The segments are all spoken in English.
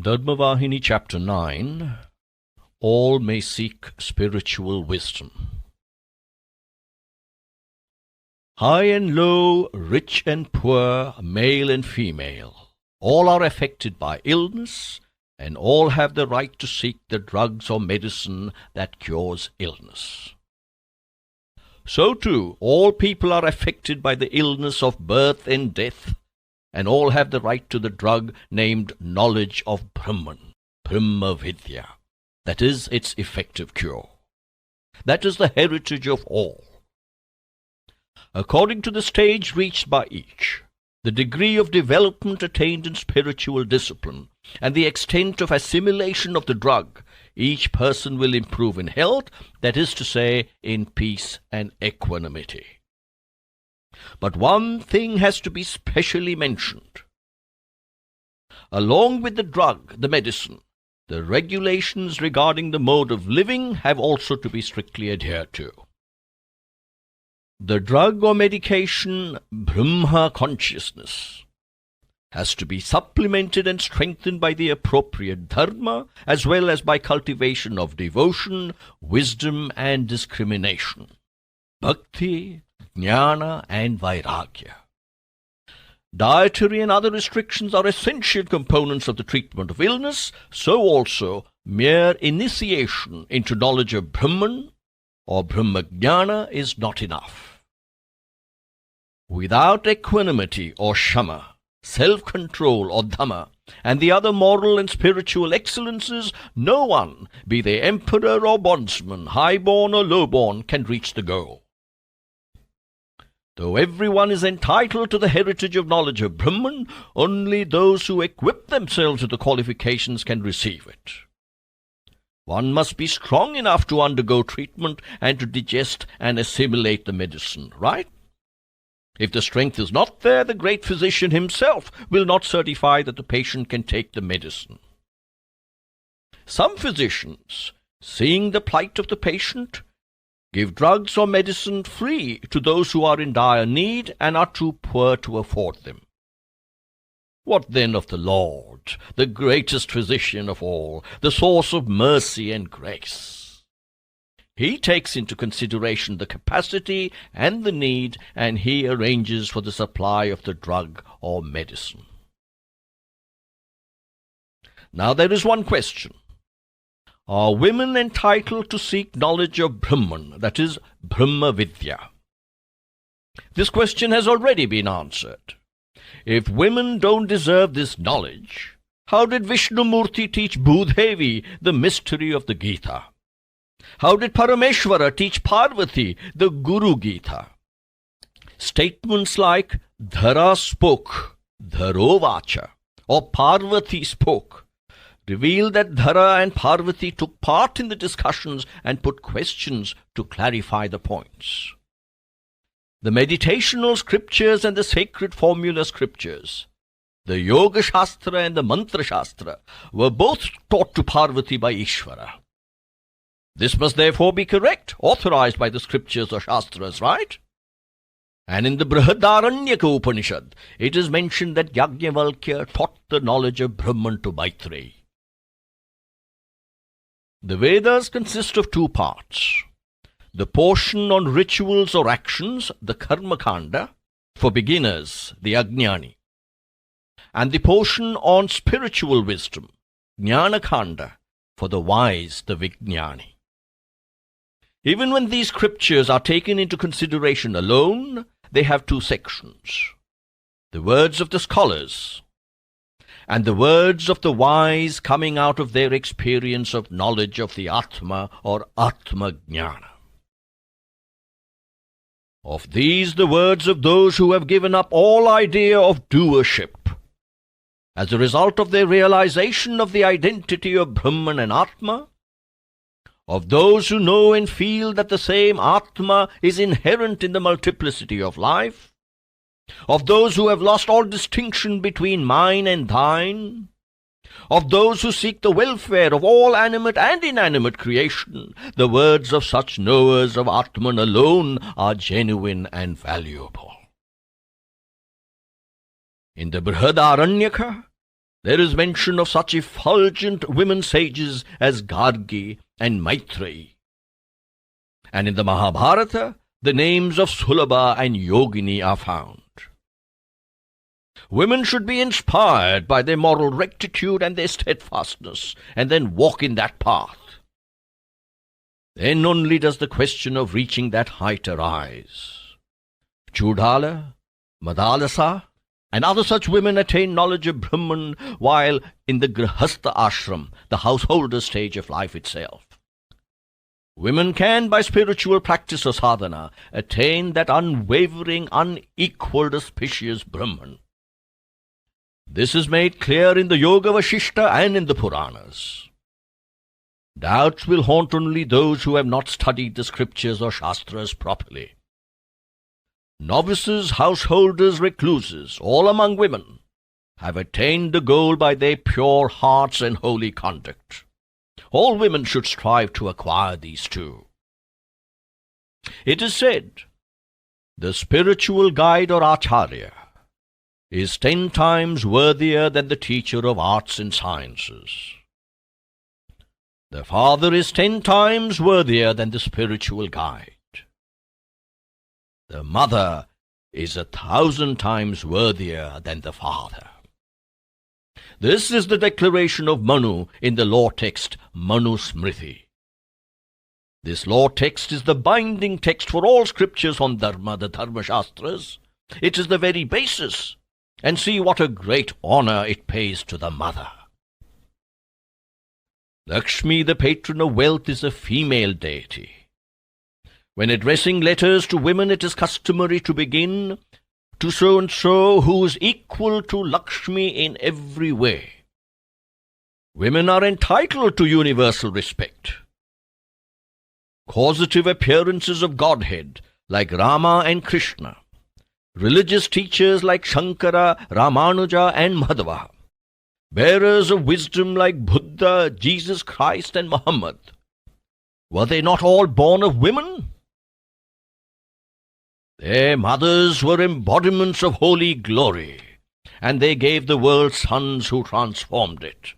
Dharma Vahini Chapter 9. All may seek spiritual wisdom. High and low, rich and poor, male and female, all are affected by illness, and all have the right to seek the drugs or medicine that cures illness. So too, all people are affected by the illness of birth and death, and all have the right to the drug named knowledge of Brahman, Brahma Vidya, that is its effective cure. That is the heritage of all. According to the stage reached by each, the degree of development attained in spiritual discipline, and the extent of assimilation of the drug, each person will improve in health, that is to say, in peace and equanimity. But one thing has to be specially mentioned. Along with the drug, the medicine, the regulations regarding the mode of living have also to be strictly adhered to. The drug or medication, Brahma consciousness, has to be supplemented and strengthened by the appropriate dharma, as well as by cultivation of devotion, wisdom, and discrimination, bhakti, jnana, and vairagya. Dietary and other restrictions are essential components of the treatment of illness, so also mere initiation into knowledge of Brahman or Brahma jnana is not enough. Without equanimity or shama, self-control or dhamma, and the other moral and spiritual excellences, no one, be they emperor or bondsman, high-born or low-born, can reach the goal. Though everyone is entitled to the heritage of knowledge of Brahman, only those who equip themselves with the qualifications can receive it. One must be strong enough to undergo treatment and to digest and assimilate the medicine, right? If the strength is not there, the great physician himself will not certify that the patient can take the medicine. Some physicians, seeing the plight of the patient, give drugs or medicine free to those who are in dire need and are too poor to afford them. What then of the Lord, the greatest physician of all, the source of mercy and grace? He takes into consideration the capacity and the need, and he arranges for the supply of the drug or medicine. Now there is one question. Are women entitled to seek knowledge of Brahman, that is, Brahma Vidya? This question has already been answered. If women don't deserve this knowledge, how did Vishnumurti teach Bhudevi the mystery of the Gita? How did Parameshwara teach Parvati the Guru Gita? Statements like Dhara spoke, Dharovacha, or Parvati spoke, reveal that Dhara and Parvati took part in the discussions and put questions to clarify the points. The meditational scriptures and the sacred formula scriptures, the Yoga Shastra and the Mantra Shastra, were both taught to Parvati by Ishvara. This must therefore be correct, authorized by the scriptures or Shastras, right? And in the Brihadaranyaka Upanishad, it is mentioned that Yajnavalkya taught the knowledge of Brahman to Maitreyi. The Vedas consist of two parts. The portion on rituals or actions, the Karma Kanda, for beginners, the Ajnani, and the portion on spiritual wisdom, Jnana Kanda, for the wise, the Vijnani. Even when these scriptures are taken into consideration alone, they have two sections. The words of the scholars, and the words of the wise coming out of their experience of knowledge of the Atma or Atma Jnana. Of these, the words of those who have given up all idea of doership, as a result of their realization of the identity of Brahman and Atma, of those who know and feel that the same Atma is inherent in the multiplicity of life, of those who have lost all distinction between mine and thine, of those who seek the welfare of all animate and inanimate creation, the words of such knowers of Atman alone are genuine and valuable. In the Brihadaranyaka, There is mention of such effulgent women sages as Gargi and Maitreyi. And in the Mahabharata, the names of Sulabha and Yogini are found. Women should be inspired by their moral rectitude and their steadfastness, and then walk in that path. Then only does the question of reaching that height arise. Chudala, Madalasa, and other such women attain knowledge of Brahman while in the Grihastha ashram, the householder stage of life itself. Women can, by spiritual practice or sadhana, attain that unwavering, unequalled, auspicious Brahman. This is made clear in the Yoga Vashishta and in the Puranas. Doubts will haunt only those who have not studied the scriptures or shastras properly. Novices, householders, recluses, all among women, have attained the goal by their pure hearts and holy conduct. All women should strive to acquire these too. It is said, the spiritual guide or acharya is 10 times worthier than the teacher of arts and sciences. The father is 10 times worthier than the spiritual guide. The mother is 1,000 times worthier than the father. This is the declaration of Manu in the law text Manu Smriti. This law text is the binding text for all scriptures on Dharma, the Dharma Shastras. It is the very basis, and see what a great honor it pays to the mother. Lakshmi, the patron of wealth, is a female deity. When addressing letters to women, it is customary to begin, to so-and-so who is equal to Lakshmi in every way. Women are entitled to universal respect. Causative appearances of Godhead, like Rama and Krishna, religious teachers like Shankara, Ramanuja and Madhava, bearers of wisdom like Buddha, Jesus Christ and Muhammad, were they not all born of women? Their mothers were embodiments of holy glory, and they gave the world sons who transformed it.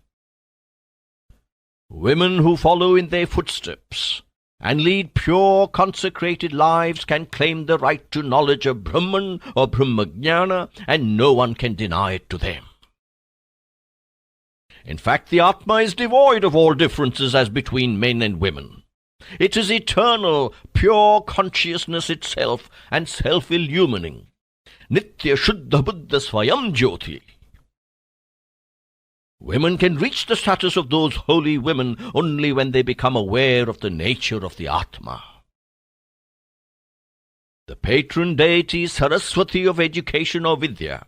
Women who follow in their footsteps and lead pure, consecrated lives can claim the right to knowledge of Brahman or Brahmajnana, and no one can deny it to them. In fact, the Atma is devoid of all differences as between men and women. It is eternal, pure consciousness itself and self-illumining. Nitya Shuddha Buddha Swayam Jyoti. Women can reach the status of those holy women only when they become aware of the nature of the Atma. The patron deity Saraswati of education or Vidya,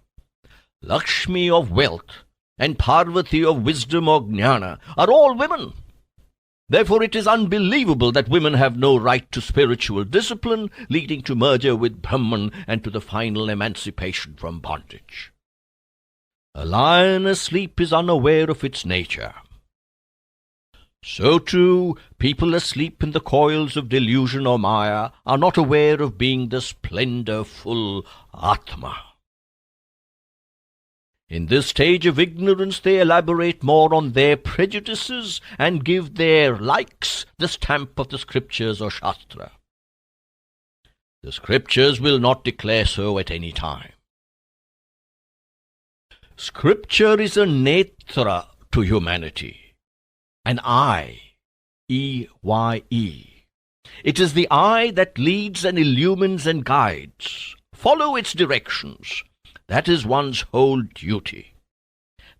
Lakshmi of wealth, and Parvati of wisdom or Jnana are all women. Therefore it is unbelievable that women have no right to spiritual discipline, leading to merger with Brahman and to the final emancipation from bondage. A lion asleep is unaware of its nature. So too, people asleep in the coils of delusion or Maya are not aware of being the splendor-full Atma. In this stage of ignorance, they elaborate more on their prejudices and give their likes the stamp of the scriptures or shastra. The scriptures will not declare so at any time. Scripture is a netra to humanity, an eye, E-Y-E. It is the eye that leads and illumines and guides. Follow its directions. That is one's whole duty.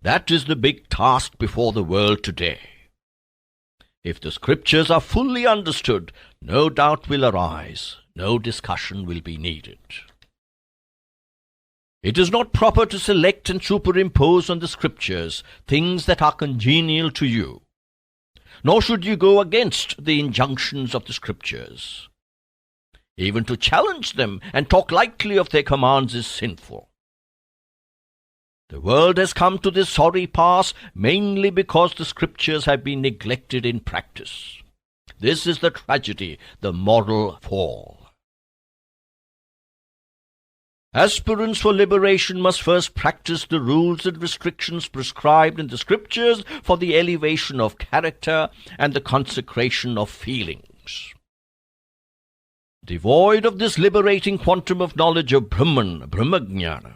That is the big task before the world today. If the scriptures are fully understood, no doubt will arise, no discussion will be needed. It is not proper to select and superimpose on the scriptures things that are congenial to you, nor should you go against the injunctions of the scriptures. Even to challenge them and talk lightly of their commands is sinful. The world has come to this sorry pass mainly because the scriptures have been neglected in practice. This is the tragedy, the moral fall. Aspirants for liberation must first practice the rules and restrictions prescribed in the scriptures for the elevation of character and the consecration of feelings. Devoid of this liberating quantum of knowledge of Brahman, Brahmajnana,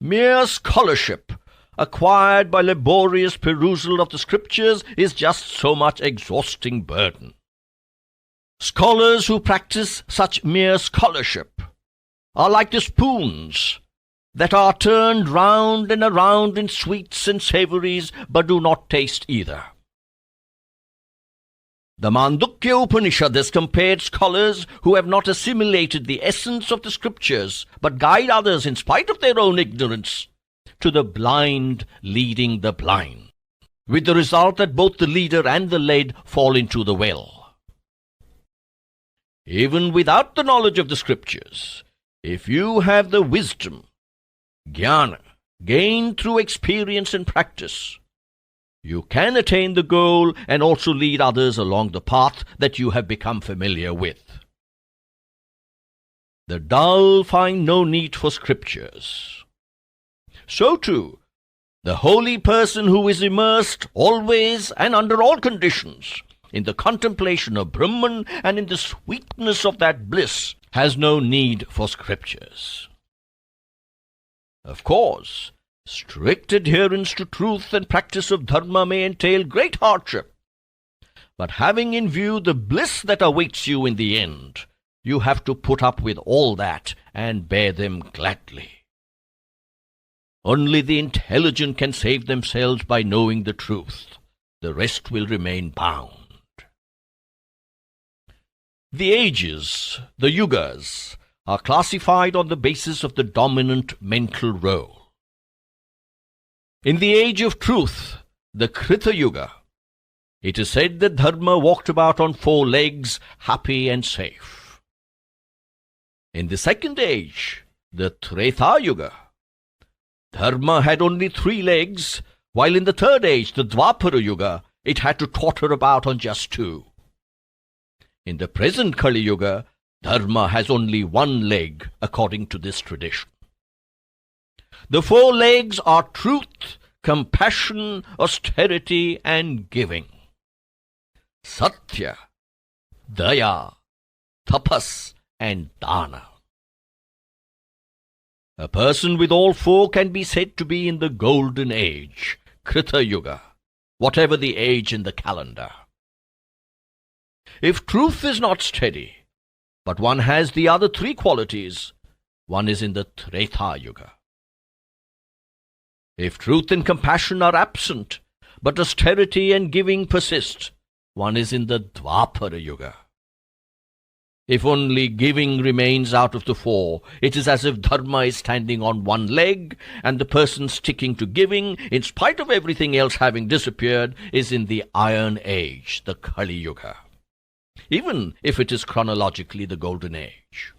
mere scholarship acquired by laborious perusal of the scriptures is just so much exhausting burden. Scholars who practice such mere scholarship are like the spoons that are turned round and around in sweets and savories, but do not taste either. The Mandukya Upanishad has compared scholars who have not assimilated the essence of the scriptures, but guide others in spite of their own ignorance, to the blind leading the blind, with the result that both the leader and the led fall into the well. Even without the knowledge of the scriptures, if you have the wisdom, jnana, gained through experience and practice, you can attain the goal and also lead others along the path that you have become familiar with. The dull find no need for scriptures. So too, the holy person who is immersed always and under all conditions in the contemplation of Brahman and in the sweetness of that bliss has no need for scriptures. Of course, strict adherence to truth and practice of Dharma may entail great hardship, but having in view the bliss that awaits you in the end, you have to put up with all that and bear them gladly. Only the intelligent can save themselves by knowing the truth. The rest will remain bound. The ages, the yugas, are classified on the basis of the dominant mental role. In the age of truth, the Krita Yuga, it is said that Dharma walked about on 4 legs, happy and safe. In the second age, the Treta Yuga, Dharma had only 3 legs, while in the third age, the Dwapara Yuga, it had to totter about on just 2. In the present Kali Yuga, Dharma has only 1 leg, according to this tradition. The 4 legs are truth, compassion, austerity, and giving. Satya, Daya, Tapas, and Dana. A person with all 4 can be said to be in the golden age, Krita Yuga, whatever the age in the calendar. If truth is not steady, but one has the other 3 qualities, one is in the Treta Yuga. If truth and compassion are absent, but austerity and giving persist, one is in the Dwapara Yuga. If only giving remains out of the 4, it is as if Dharma is standing on 1 leg, and the person sticking to giving, in spite of everything else having disappeared, is in the Iron Age, the Kali Yuga, even if it is chronologically the Golden Age.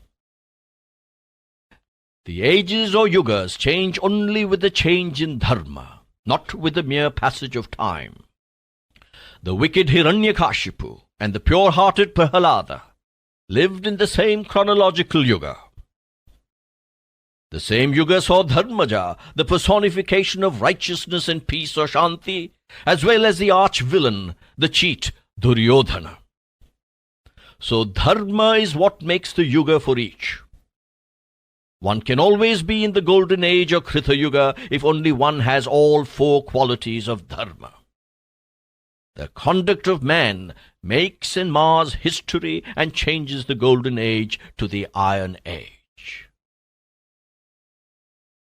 The ages or yugas change only with the change in Dharma, not with the mere passage of time. The wicked Hiranyakashipu and the pure-hearted Prahalada lived in the same chronological yuga. The same yuga saw Dharmaja, the personification of righteousness and peace or Shanti, as well as the arch-villain, the cheat, Duryodhana. So Dharma is what makes the yuga for each. One can always be in the Golden Age or Krita Yuga if only one has all 4 qualities of Dharma. The conduct of man makes and mars history and changes the Golden Age to the Iron Age.